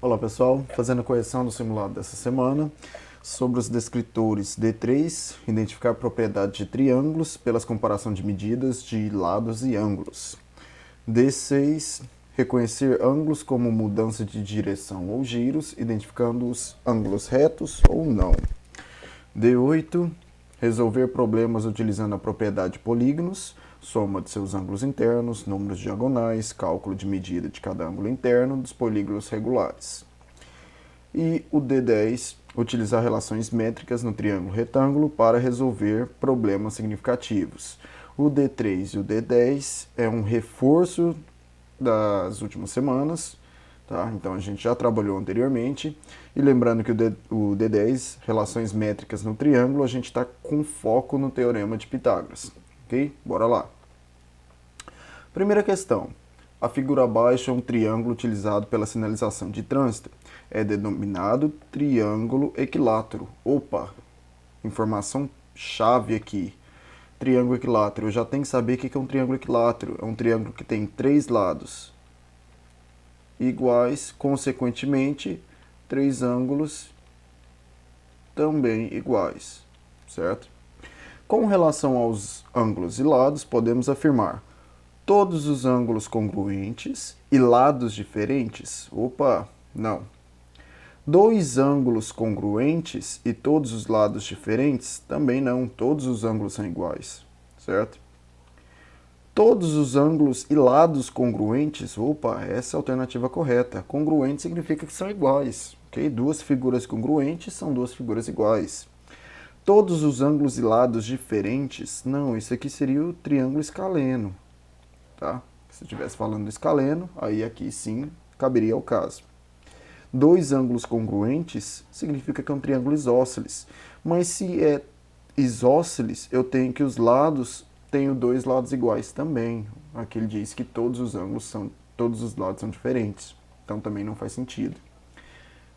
Olá pessoal, fazendo a correção do simulado dessa semana sobre os descritores D3, identificar a propriedade de triângulos pelas comparação de medidas de lados e ângulos. D6, reconhecer ângulos como mudança de direção ou giros, identificando os ângulos retos ou não. D8, resolver problemas utilizando a propriedade de polígonos, soma de seus ângulos internos, números diagonais, cálculo de medida de cada ângulo interno dos polígonos regulares. E o D10, utilizar relações métricas no triângulo retângulo para resolver problemas significativos. O D3 e o D10 é um reforço das últimas semanas, tá? Então a gente já trabalhou anteriormente. E lembrando que o D10, relações métricas no triângulo, a gente está com foco no teorema de Pitágoras. Ok? Bora lá. Primeira questão. A figura abaixo é um triângulo utilizado pela sinalização de trânsito. É denominado triângulo equilátero. Opa! Informação chave aqui. Triângulo equilátero. Eu já tenho que saber o que é um triângulo equilátero. É um triângulo que tem três lados iguais, consequentemente, três ângulos também iguais, certo? Com relação aos ângulos e lados, podemos afirmar todos os ângulos congruentes e lados diferentes? Opa, não. Dois ângulos congruentes e todos os lados diferentes? Também não, todos os ângulos são iguais, certo? Todos os ângulos e lados congruentes? Opa, essa é a alternativa correta. Congruente significa que são iguais, ok? Duas figuras congruentes são duas figuras iguais. Todos os ângulos e lados diferentes? Não, isso aqui seria o triângulo escaleno, tá? Se eu estivesse falando do escaleno, aí aqui sim caberia ao caso. Dois ângulos congruentes significa que é um triângulo isósceles. Mas se é isósceles, eu tenho que os lados tenho dois lados iguais também. Aqui ele diz que todos os lados são diferentes. Então também não faz sentido.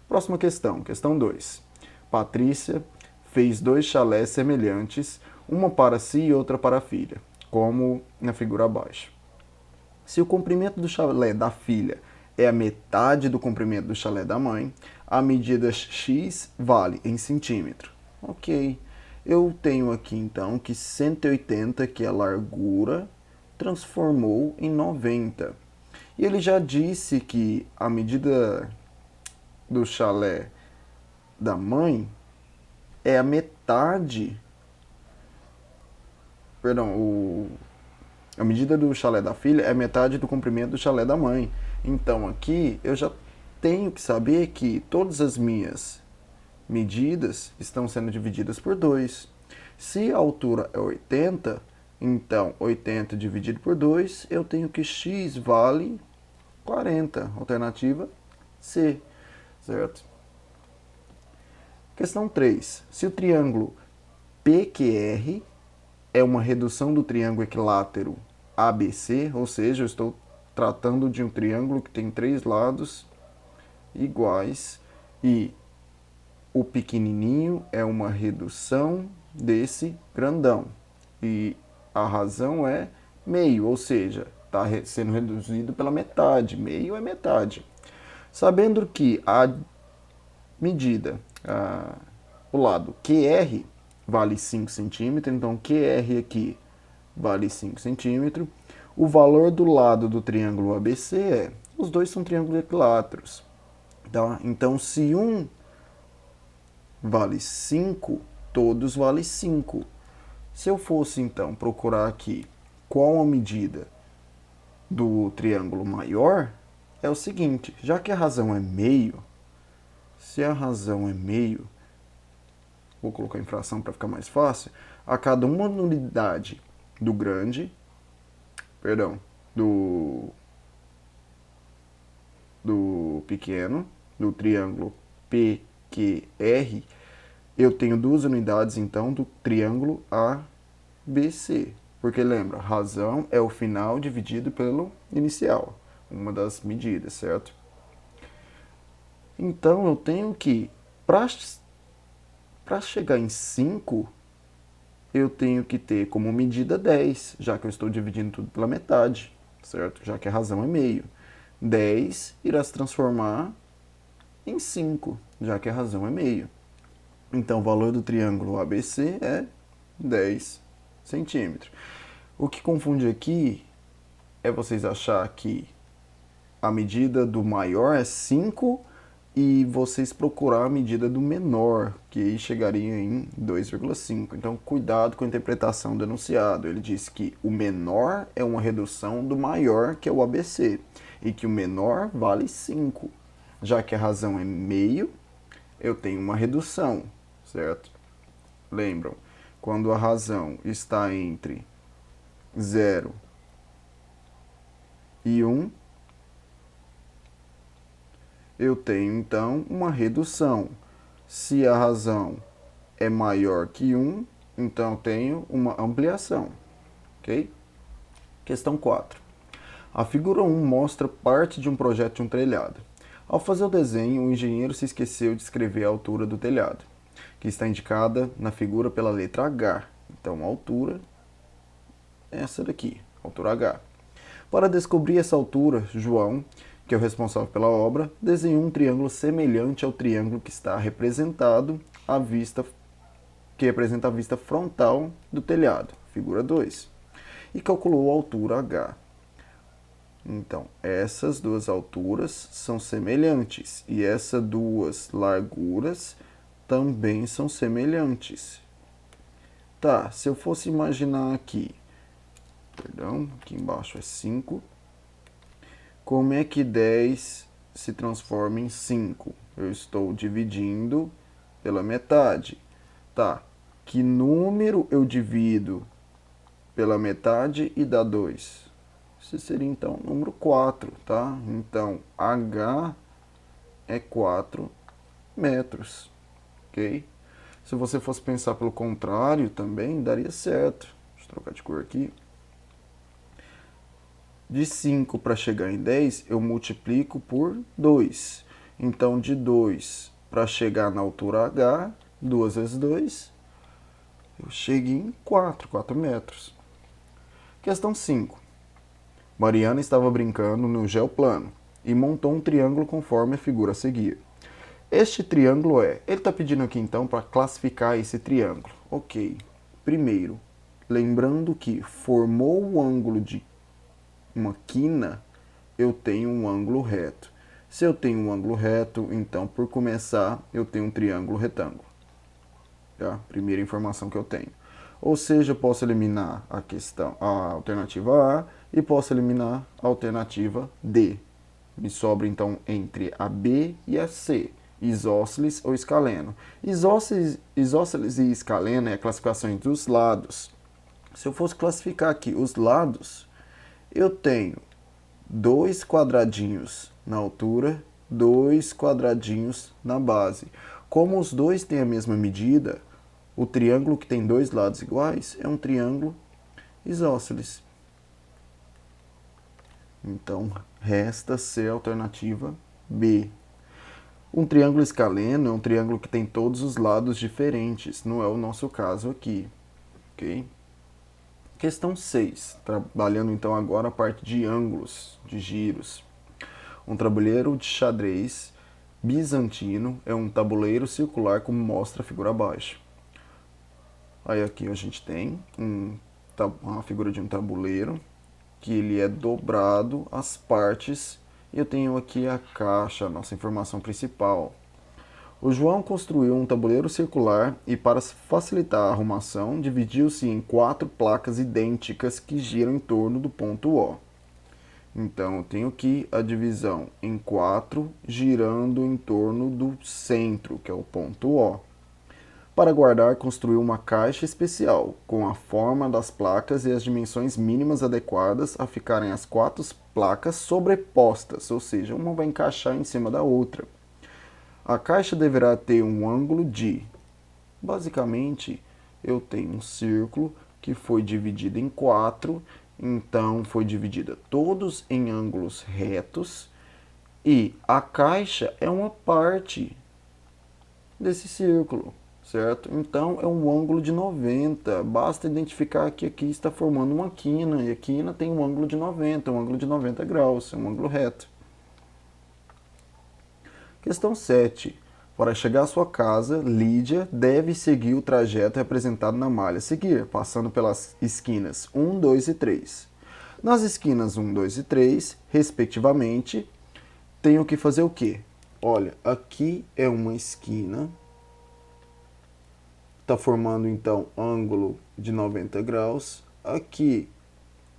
Próxima questão, questão 2. Patrícia fez dois chalés semelhantes, uma para si e outra para a filha, como na figura abaixo. Se o comprimento do chalé da filha é a metade do comprimento do chalé da mãe, a medida x vale em centímetro. Ok. Eu tenho aqui então que 180, que é a largura, transformou em 90. E ele já disse que a medida do chalé da mãe é a metade. Perdão, a medida do chalé da filha é a metade do comprimento do chalé da mãe. Então aqui eu já tenho que saber que todas as minhas medidas estão sendo divididas por 2. Se a altura é 80, então 80 dividido por 2, eu tenho que x vale 40. Alternativa C, certo? Questão 3. Se o triângulo PQR é uma redução do triângulo equilátero ABC, ou seja, eu estou tratando de um triângulo que tem três lados iguais e o pequenininho é uma redução desse grandão. E a razão é meio, ou seja, está sendo reduzido pela metade. Meio é metade. Sabendo que a medida, o lado QR vale 5 centímetros, então QR aqui vale 5 centímetros. O valor do lado do triângulo ABC é, os dois são triângulos equiláteros. Tá? Então, se um vale 5, todos valem 5. Se eu fosse, então, procurar aqui qual a medida do triângulo maior, é o seguinte, já que a razão é meio, se a razão é meio, vou colocar em fração para ficar mais fácil, a cada uma unidade do grande, do pequeno, do triângulo PQR, eu tenho duas unidades, então, do triângulo ABC. Porque lembra, razão é o final dividido pelo inicial. Uma das medidas, certo? Então, eu tenho que, para chegar em 5, eu tenho que ter como medida 10, já que eu estou dividindo tudo pela metade, certo? Já que a razão é meio. 10 irá se transformar em 5, já que a razão é meio. Então, o valor do triângulo ABC é 10 centímetros. O que confunde aqui é vocês achar que a medida do maior é 5 e vocês procurar a medida do menor, que aí chegaria em 2,5. Então, cuidado com a interpretação do enunciado. Ele diz que o menor é uma redução do maior, que é o ABC, e que o menor vale 5. Já que a razão é meio, eu tenho uma redução, certo? Lembram? Quando a razão está entre 0 e 1, eu tenho então uma redução. Se a razão é maior que 1, então eu tenho uma ampliação. Ok? Questão 4. A figura 1 mostra parte de um projeto de um telhado. Ao fazer o desenho, o engenheiro se esqueceu de escrever a altura do telhado, que está indicada na figura pela letra H. Então, a altura é essa daqui, altura H. Para descobrir essa altura, João, que é o responsável pela obra, desenhou um triângulo semelhante ao triângulo que está representado à vista, que representa a vista frontal do telhado, figura 2, e calculou a altura H. Então, essas duas alturas são semelhantes e essas duas larguras também são semelhantes. Tá, se eu fosse imaginar aqui, aqui embaixo é 5, como é que 10 se transforma em 5? Eu estou dividindo pela metade. Tá, que número eu divido pela metade e dá 2? Esse seria então o número 4, tá? Então, H é 4 metros, ok? Se você fosse pensar pelo contrário também, daria certo. Deixa eu trocar de cor aqui. De 5 para chegar em 10, eu multiplico por 2. Então, de 2 para chegar na altura H, 2 vezes 2, eu chego em 4 metros. Questão 5. Mariana estava brincando no geoplano e montou um triângulo conforme a figura a seguir. Este triângulo ele está pedindo aqui então para classificar esse triângulo. Ok, primeiro, lembrando que formou o ângulo de uma quina, eu tenho um ângulo reto. Se eu tenho um ângulo reto, então por começar eu tenho um triângulo retângulo. Tá? Primeira informação que eu tenho. Ou seja, eu posso eliminar a alternativa A e posso eliminar a alternativa D. Me sobra então entre a B e a C, isósceles ou escaleno. Isósceles e escaleno é a classificação entre os lados. Se eu fosse classificar aqui os lados, eu tenho 2 quadradinhos na altura, 2 quadradinhos na base. Como os dois têm a mesma medida, o triângulo que tem 2 lados iguais é um triângulo isósceles. Então, resta ser a alternativa B. Um triângulo escaleno é um triângulo que tem todos os lados diferentes. Não é o nosso caso aqui. Ok? Questão 6. Trabalhando então agora a parte de ângulos, de giros. Um tabuleiro de xadrez bizantino é um tabuleiro circular como mostra a figura abaixo. Aí aqui a gente tem uma figura de um tabuleiro, que ele é dobrado as partes, e eu tenho aqui a caixa, a nossa informação principal. O João construiu um tabuleiro circular e, para facilitar a arrumação, dividiu-se em 4 placas idênticas que giram em torno do ponto O. Então, eu tenho aqui a divisão em 4, girando em torno do centro, que é o ponto O. Para guardar, construiu uma caixa especial, com a forma das placas e as dimensões mínimas adequadas a ficarem as 4 placas sobrepostas, ou seja, uma vai encaixar em cima da outra. A caixa deverá ter um ângulo de... Basicamente, eu tenho um círculo que foi dividido em 4, então foi dividida todos em ângulos retos, e a caixa é uma parte desse círculo. Certo? Então, é um ângulo de 90. Basta identificar que aqui está formando uma quina, e a quina tem um ângulo de 90, um ângulo de 90 graus, é um ângulo reto. Questão 7. Para chegar à sua casa, Lídia deve seguir o trajeto representado na malha a seguir, passando pelas esquinas 1, 2 e 3. Nas esquinas 1, 2 e 3, respectivamente, tenho que fazer o quê? Olha, aqui é uma esquina, está formando então ângulo de 90 graus. Aqui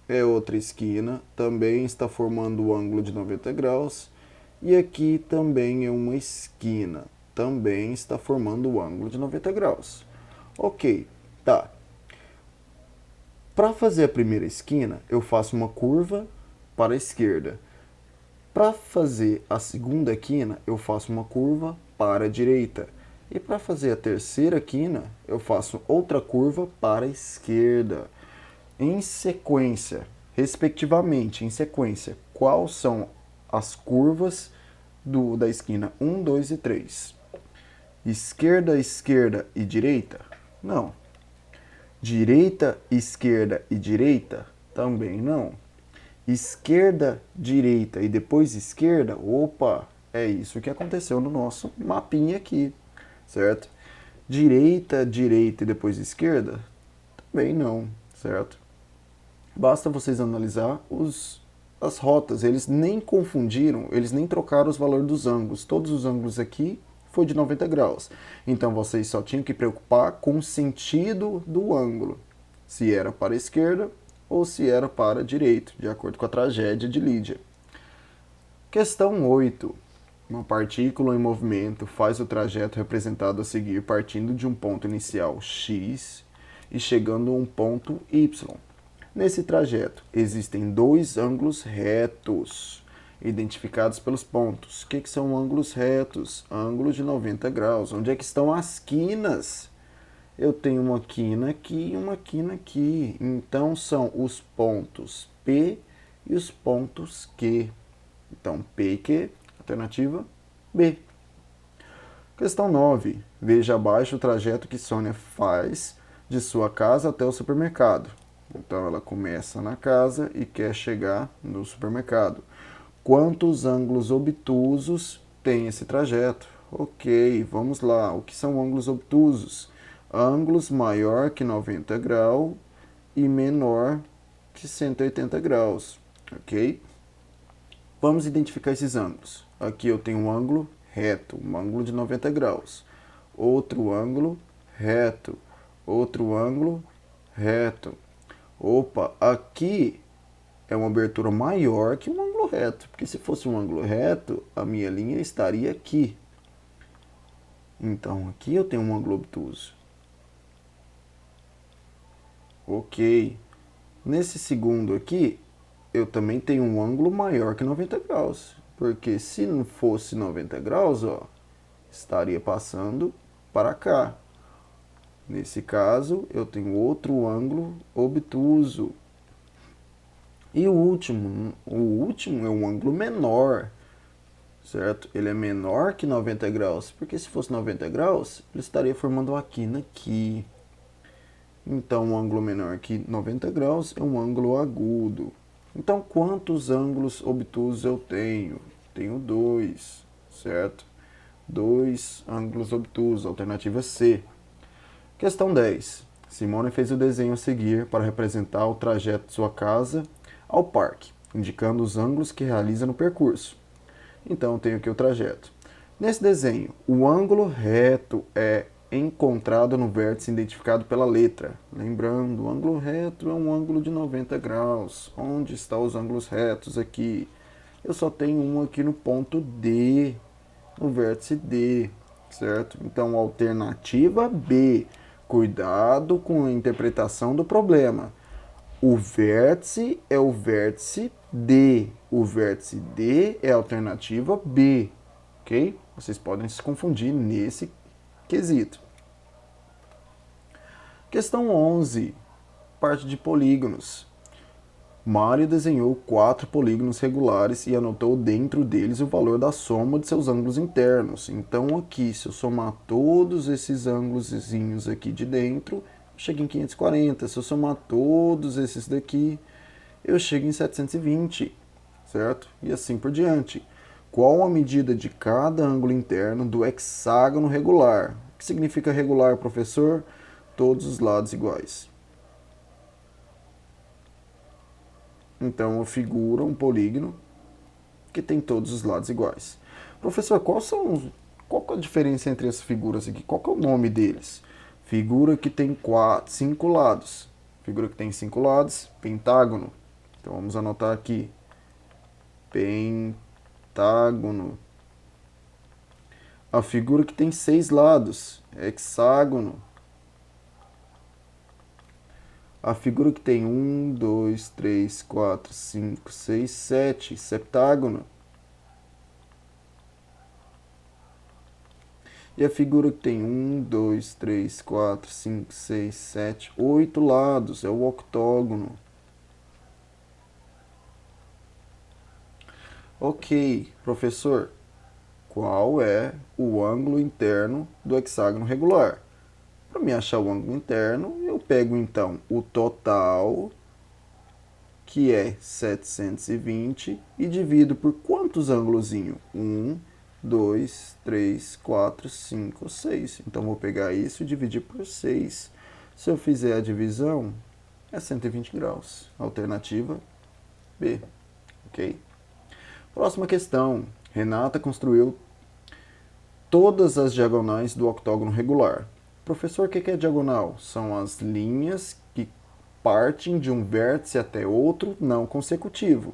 é outra esquina, também está formando o ângulo de 90 graus. E aqui também é uma esquina, também está formando o ângulo de 90 graus. Ok, tá. Para fazer a primeira esquina, eu faço uma curva para a esquerda. Para fazer a segunda quina, eu faço uma curva para a direita. E para fazer a terceira quina, eu faço outra curva para a esquerda. Em sequência, respectivamente, em sequência, quais são as curvas da esquina 1, 2 e 3? Esquerda, esquerda e direita? Não. Direita, esquerda e direita? Também não. Esquerda, direita e depois esquerda? Opa, é isso que aconteceu no nosso mapinha aqui, certo? Direita, direita e depois esquerda? Também não, certo? Basta vocês analisar as rotas, eles nem confundiram, eles nem trocaram os valores dos ângulos. Todos os ângulos aqui foi de 90 graus. Então vocês só tinham que preocupar com o sentido do ângulo, se era para a esquerda ou se era para a direita, de acordo com a tragédia de Lídia. Questão 8. Uma partícula em movimento faz o trajeto representado a seguir partindo de um ponto inicial x e chegando a um ponto y. Nesse trajeto existem dois ângulos retos, identificados pelos pontos. O que são ângulos retos? Ângulos de 90 graus. Onde é que estão as quinas? Eu tenho uma quina aqui e uma quina aqui. Então, são os pontos P e os pontos Q. Então, P e Q, alternativa B. Questão 9. Veja abaixo o trajeto que Sônia faz de sua casa até o supermercado. Então, ela começa na casa e quer chegar no supermercado. Quantos ângulos obtusos tem esse trajeto? Ok, vamos lá. O que são ângulos obtusos? Ângulos maior que 90 graus e menor que 180 graus, ok? Vamos identificar esses ângulos. Aqui eu tenho um ângulo reto, um ângulo de 90 graus. Outro ângulo reto, outro ângulo reto. Opa, aqui é uma abertura maior que um ângulo reto, porque se fosse um ângulo reto, a minha linha estaria aqui. Então, aqui eu tenho um ângulo obtuso. Ok. Nesse segundo aqui, eu também tenho um ângulo maior que 90 graus, porque se não fosse 90 graus, ó, estaria passando para cá. Nesse caso, eu tenho outro ângulo obtuso. E o último é um ângulo menor, certo? Ele é menor que 90 graus, porque se fosse 90 graus, ele estaria formando uma quina aqui. Então, um ângulo menor que 90 graus é um ângulo agudo. Então, quantos ângulos obtusos eu tenho? Tenho 2, certo? 2 ângulos obtusos, alternativa C. Questão 10. Simone fez o desenho a seguir para representar o trajeto de sua casa ao parque, indicando os ângulos que realiza no percurso. Então, eu tenho aqui o trajeto. Nesse desenho, o ângulo reto é encontrado no vértice identificado pela letra. Lembrando, o ângulo reto é um ângulo de 90 graus. Onde estão os ângulos retos aqui? Eu só tenho um aqui no ponto D, no vértice D, certo? Então, alternativa B. Cuidado com a interpretação do problema. O vértice é o vértice D. O vértice D é a alternativa B, ok? Vocês podem se confundir nesse quesito. Questão 11. Parte de polígonos. Mário desenhou 4 polígonos regulares e anotou dentro deles o valor da soma de seus ângulos internos. Então aqui, se eu somar todos esses ângulozinhos aqui de dentro, eu chego em 540. Se eu somar todos esses daqui, eu chego em 720, certo? E assim por diante. Qual a medida de cada ângulo interno do hexágono regular? O que significa regular, professor? Todos os lados iguais. Então, eu figuro um polígono que tem todos os lados iguais. Professor, qual é a diferença entre as figuras aqui? Qual que é o nome deles? Figura que tem 5 lados. Figura que tem 5 lados, pentágono. Então, vamos anotar aqui. Pentágono. A figura que tem 6 lados, hexágono. A figura que tem 1, 2, 3, 4, 5, 6, 7, septágono. E a figura que tem 1, 2, 3, 4, 5, 6, 7, 8 lados, é o octógono. Ok, professor, qual é o ângulo interno do hexágono regular? Para me achar o ângulo interno, eu pego então o total, que é 720, e divido por quantos ângulozinhos? 1, 2, 3, 4, 5, 6. Então, vou pegar isso e dividir por 6. Se eu fizer a divisão, é 120 graus. Alternativa B. Ok? Próxima questão. Renata construiu todas as diagonais do octógono regular. Professor, o que é diagonal? São as linhas que partem de um vértice até outro não consecutivo.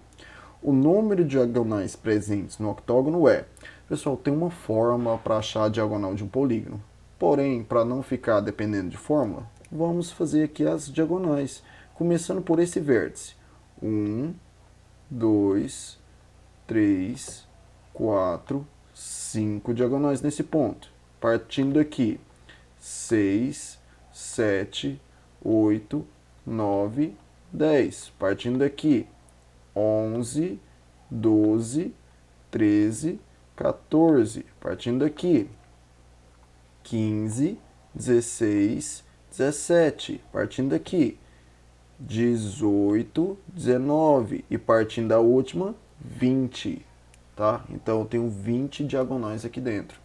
O número de diagonais presentes no octógono é... Pessoal, tem uma fórmula para achar a diagonal de um polígono. Porém, para não ficar dependendo de fórmula, vamos fazer aqui as diagonais, começando por esse vértice. 1, 2, 3, 4, 5 diagonais nesse ponto. Partindo daqui, 6, 7, 8, 9, 10. Partindo daqui, 11, 12, 13, 14. Partindo daqui, 15, 16, 17. Partindo daqui, 18, 19. E partindo da última, 20. Tá? Então, eu tenho 20 diagonais aqui dentro.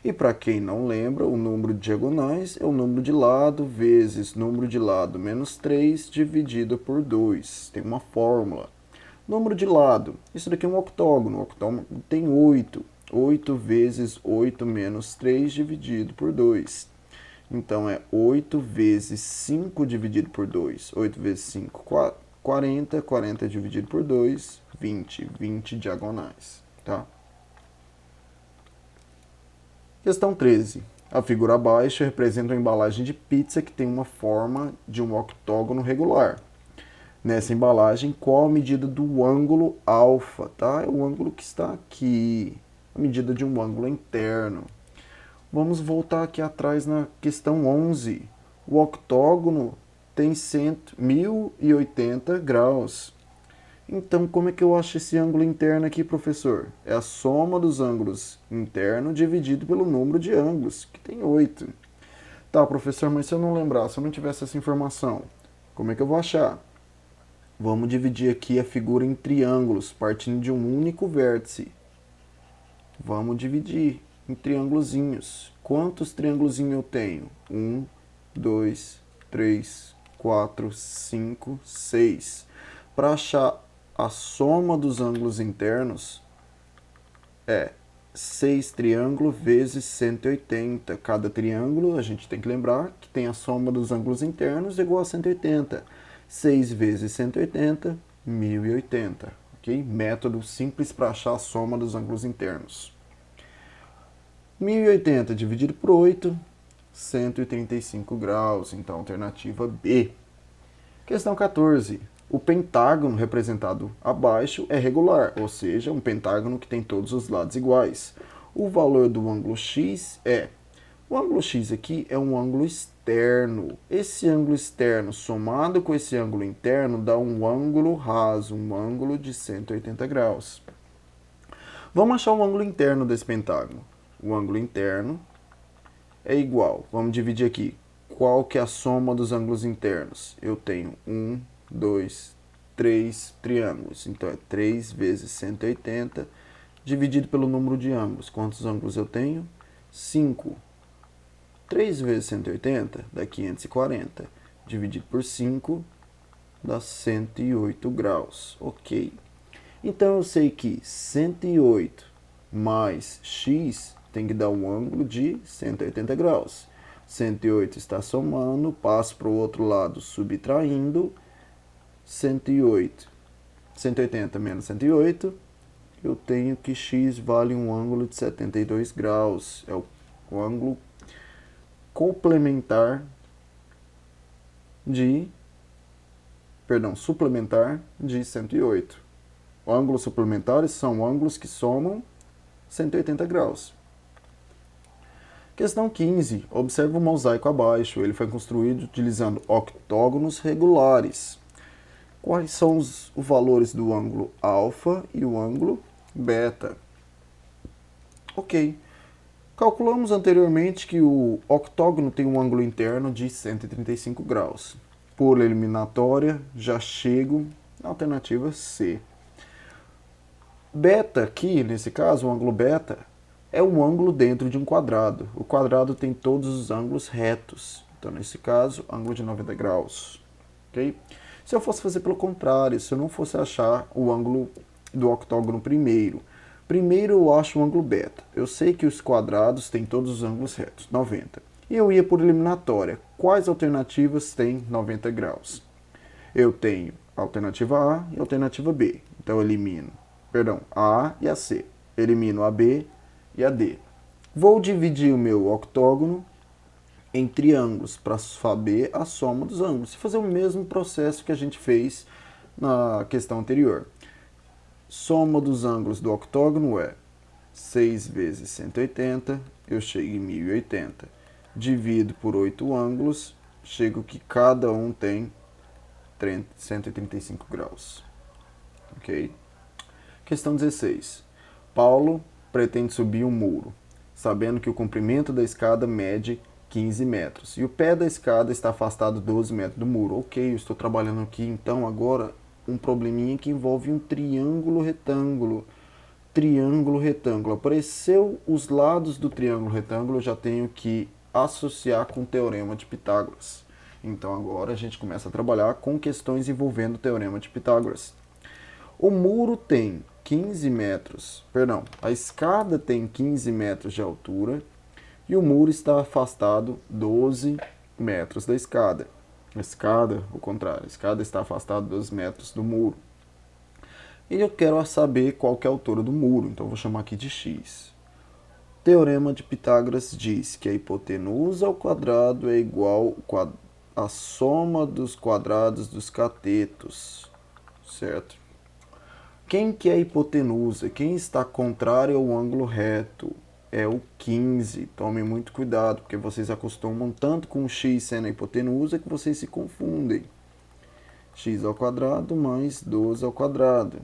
E para quem não lembra, o número de diagonais é o número de lado vezes número de lado menos 3 dividido por 2. Tem uma fórmula. Número de lado. Isso daqui é um octógono. O octógono tem 8. 8 vezes 8 menos 3 dividido por 2. Então, é 8 vezes 5 dividido por 2. 8 vezes 5, 40. 40 dividido por 2, 20. 20 diagonais. Tá? Questão 13. A figura abaixo representa uma embalagem de pizza que tem uma forma de um octógono regular. Nessa embalagem, qual a medida do ângulo alfa? Tá? É o ângulo que está aqui. A medida de um ângulo interno. Vamos voltar aqui atrás na questão 11. O octógono tem 1080 graus. Então, como é que eu acho esse ângulo interno aqui, professor? É a soma dos ângulos internos dividido pelo número de ângulos, que tem 8. Tá, professor, mas se eu não lembrar, se eu não tivesse essa informação, como é que eu vou achar? Vamos dividir aqui a figura em triângulos, partindo de um único vértice. Vamos dividir em triângulozinhos. Quantos triângulozinhos eu tenho? 1, 2, 3, 4, 5, 6. Para achar a soma dos ângulos internos, é 6 triângulos vezes 180. Cada triângulo, a gente tem que lembrar que tem a soma dos ângulos internos igual a 180. 6 vezes 180, 1080. Ok? Método simples para achar a soma dos ângulos internos. 1080 dividido por 8, 135 graus. Então, alternativa B. Questão 14. O pentágono representado abaixo é regular, ou seja, um pentágono que tem todos os lados iguais. O valor do ângulo x é... O ângulo x aqui é um ângulo externo. Esse ângulo externo somado com esse ângulo interno dá um ângulo raso, um ângulo de 180 graus. Vamos achar o ângulo interno desse pentágono. O ângulo interno é igual. Vamos dividir aqui. Qual que é a soma dos ângulos internos? Eu tenho 1, 2, 3 triângulos. Então, é 3 vezes 180 dividido pelo número de ângulos. Quantos ângulos eu tenho? 5. 3 vezes 180 dá 540. Dividido por 5 dá 108 graus. Ok. Então eu sei que 108 mais x tem que dar um ângulo de 180 graus. 108 está somando, passo para o outro lado subtraindo. 180 menos 108, eu tenho que x vale um ângulo de 72 graus. É o ângulo suplementar de 108. Ângulos suplementares são ângulos que somam 180 graus. Questão 15. Observe o mosaico abaixo. Ele foi construído utilizando octógonos regulares. Quais são os valores do ângulo alfa e o ângulo beta? Ok. Calculamos anteriormente que o octógono tem um ângulo interno de 135 graus. Por eliminatória, já chego na alternativa C. Beta aqui, nesse caso, o ângulo beta, é um ângulo dentro de um quadrado. O quadrado tem todos os ângulos retos. Então, nesse caso, ângulo de 90 graus. Ok? Se eu fosse fazer pelo contrário, se eu não fosse achar o ângulo do octógono primeiro eu acho o ângulo beta. Eu sei que os quadrados têm todos os ângulos retos, 90. E eu ia por eliminatória. Quais alternativas têm 90 graus? Eu tenho a alternativa A e a alternativa B. Então, eu elimino, a A e a C. Elimino a B e a D. Vou dividir o meu octógono em triângulos para saber a soma dos ângulos. E fazer o mesmo processo que a gente fez na questão anterior. Soma dos ângulos do octógono é 6 vezes 180, eu chego em 1080. Divido por 8 ângulos, chego que cada um tem 135 graus. Ok? Questão 16. Paulo pretende subir um muro, sabendo que o comprimento da escada mede 15 metros. E o pé da escada está afastado 12 metros do muro. Ok, eu estou trabalhando aqui, então, agora, um probleminha que envolve um triângulo retângulo. Triângulo retângulo. Apareceu os lados do triângulo retângulo, eu já tenho que associar com o teorema de Pitágoras. Então, agora a gente começa a trabalhar com questões envolvendo o teorema de Pitágoras. O muro tem 15 metros, a escada tem 15 metros de altura e o muro está afastado 12 metros da escada. A escada está afastada 12 metros do muro. E eu quero saber qual que é a altura do muro, então eu vou chamar aqui de x. O teorema de Pitágoras diz que a hipotenusa ao quadrado é igual à soma dos quadrados dos catetos, certo? Quem que é a hipotenusa? Quem está contrário ao ângulo reto? É o 15. Tomem muito cuidado, porque vocês acostumam tanto com x sendo a hipotenusa que vocês se confundem. X ao quadrado mais 12 ao quadrado.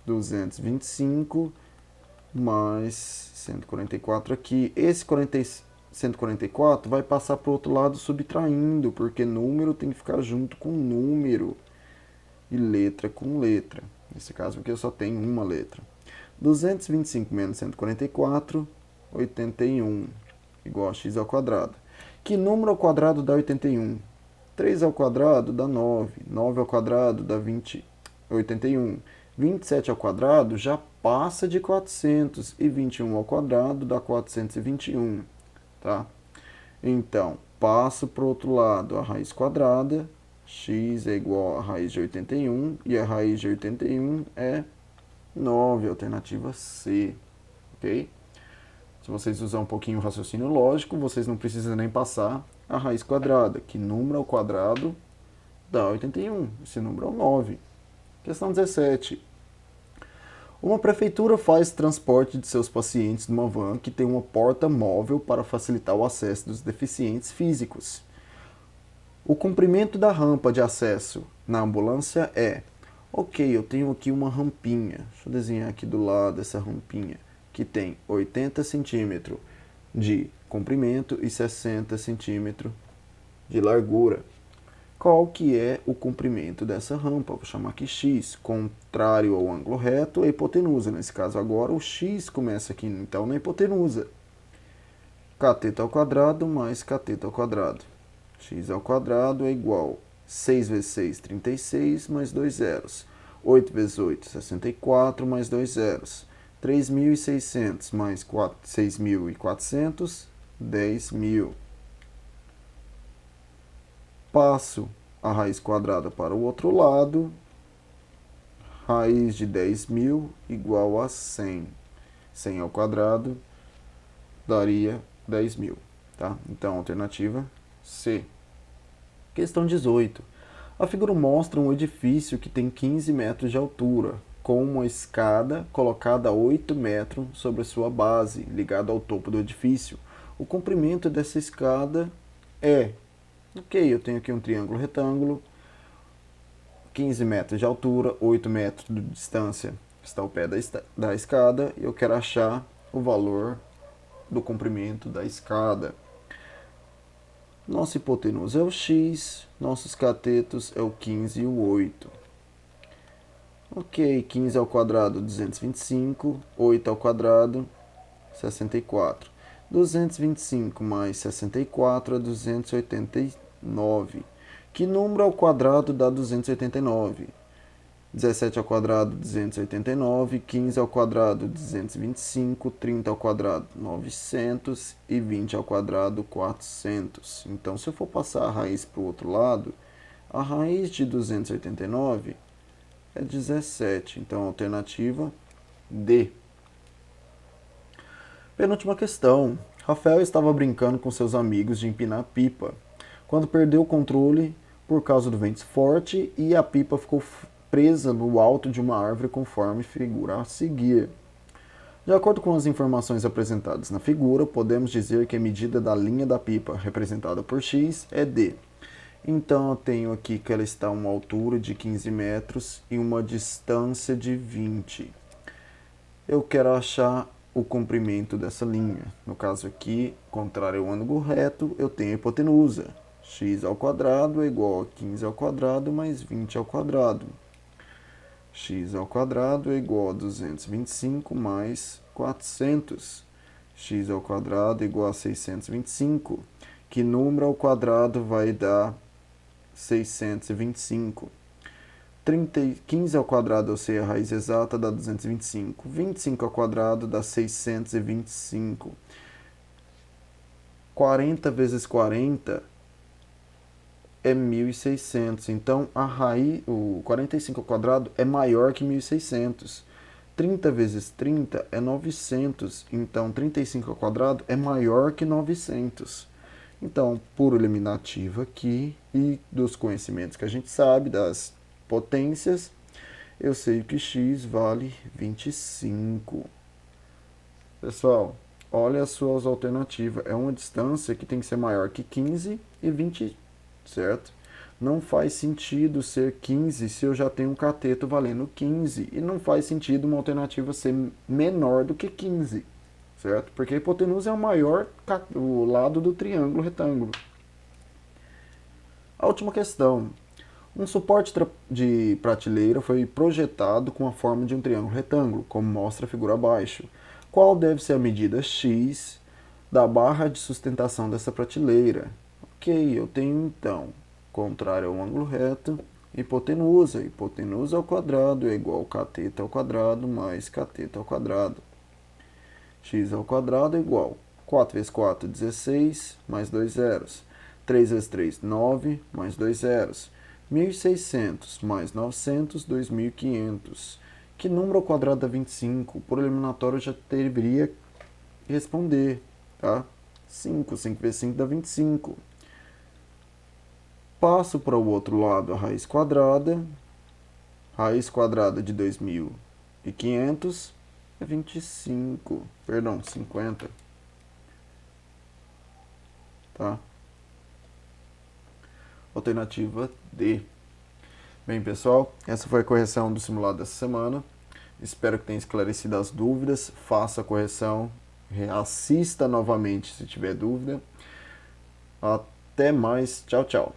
225 mais 144 aqui. Esse 144 vai passar para o outro lado subtraindo, porque número tem que ficar junto com número e letra com letra. Nesse caso aqui eu só tenho uma letra. 225 menos 144, 81, igual a x ao quadrado. Que número ao quadrado dá 81? 3 ao quadrado dá 9, 9 ao quadrado dá 81, 27 ao quadrado já passa de 400 e 21 ao quadrado dá 421, tá? Então, passo para o outro lado a raiz quadrada, x é igual a raiz de 81 e a raiz de 81 é 9, alternativa C, ok? Se vocês usarem um pouquinho o raciocínio lógico, vocês não precisam nem passar a raiz quadrada, que número ao quadrado dá 81, esse número é o 9. Questão 17. Uma prefeitura faz transporte de seus pacientes numa van que tem uma porta móvel para facilitar o acesso dos deficientes físicos. O comprimento da rampa de acesso na ambulância é... Ok, eu tenho aqui uma rampinha. Deixa eu desenhar aqui do lado essa rampinha, que tem 80 centímetros de comprimento e 60 centímetros de largura. qual que é o comprimento dessa rampa. Vou chamar aqui x, contrário ao ângulo reto, a hipotenusa. Nesse caso agora o x começa aqui, então, na hipotenusa. Cateto ao quadrado mais cateto ao quadrado. X ao quadrado é igual a 6 vezes 6, 36, mais 2 zeros. 8 vezes 8, 64, mais 2 zeros. 3.600 mais 6.400, 10.000. Passo a raiz quadrada para o outro lado. Raiz de 10.000 igual a 100. 100 ao quadrado daria 10.000. Tá? Então, alternativa C. Questão 18. A figura mostra um edifício que tem 15 metros de altura, com uma escada colocada a 8 metros sobre a sua base, ligada ao topo do edifício. O comprimento dessa escada é... Ok, eu tenho aqui um triângulo retângulo, 15 metros de altura, 8 metros de distância está ao pé da escada, e eu quero achar o valor do comprimento da escada. Nossa hipotenusa é o x, nossos catetos é o 15 e o 8. Ok, 15 ao quadrado, 225, 8 ao quadrado, 64. 225 mais 64 é 289. Que número ao quadrado dá 289? 17 ao quadrado, 289, 15 ao quadrado, 225, 30 ao quadrado, 900 e 20 ao quadrado, 400. Então, se eu for passar a raiz para o outro lado, a raiz de 289 é 17. Então, a alternativa D. Penúltima questão. Rafael estava brincando com seus amigos de empinar pipa, quando perdeu o controle por causa do vento forte e a pipa ficou presa no alto de uma árvore conforme figura a seguir. De acordo com as informações apresentadas na figura, podemos dizer que a medida da linha da pipa, representada por x, é d. Então eu tenho aqui que ela está a uma altura de 15 metros e uma distância de 20. Eu quero achar o comprimento dessa linha. No caso aqui, contrário ao ângulo reto, eu tenho a hipotenusa. X ao quadrado é igual a 15 ao quadrado mais 20 ao quadrado. X ao quadrado é igual a 225 mais 400. X ao quadrado é igual a 625. Que número ao quadrado vai dar 625? 15 ao quadrado, eu sei a raiz exata, dá 225. 25 ao quadrado dá 625. 40 vezes 40 é 1.600. Então, o 45 ao quadrado é maior que 1.600. 30 vezes 30 é 900. Então, 35 ao quadrado é maior que 900. Então, por eliminativa aqui e dos conhecimentos que a gente sabe, das potências, eu sei que x vale 25. Pessoal, olha as suas alternativas. É uma distância que tem que ser maior que 15 e 20, certo? Não faz sentido ser 15 se eu já tenho um cateto valendo 15. E não faz sentido uma alternativa ser menor do que 15, certo? Porque a hipotenusa é o lado do triângulo retângulo. A última questão. Um suporte de prateleira foi projetado com a forma de um triângulo retângulo, como mostra a figura abaixo. Qual deve ser a medida x da barra de sustentação dessa prateleira? Ok, eu tenho então, contrário ao ângulo reto, hipotenusa. Hipotenusa ao quadrado é igual a cateto ao quadrado mais cateto ao quadrado. X ao quadrado é igual a 4 vezes 4, 16, mais 2 zeros. 3 vezes 3, 9, mais 2 zeros. 1.600 mais 900, 2.500. Que número ao quadrado dá 25? Por eliminatório eu já deveria responder, tá? 5 vezes 5 dá 25. Passo para o outro lado a raiz quadrada. Raiz quadrada de 2.500 é 25. Perdão, 50. Tá? Alternativa D. Bem, pessoal, essa foi a correção do simulado dessa semana. Espero que tenha esclarecido as dúvidas. Faça a correção, assista novamente se tiver dúvida. Até mais. Tchau, tchau.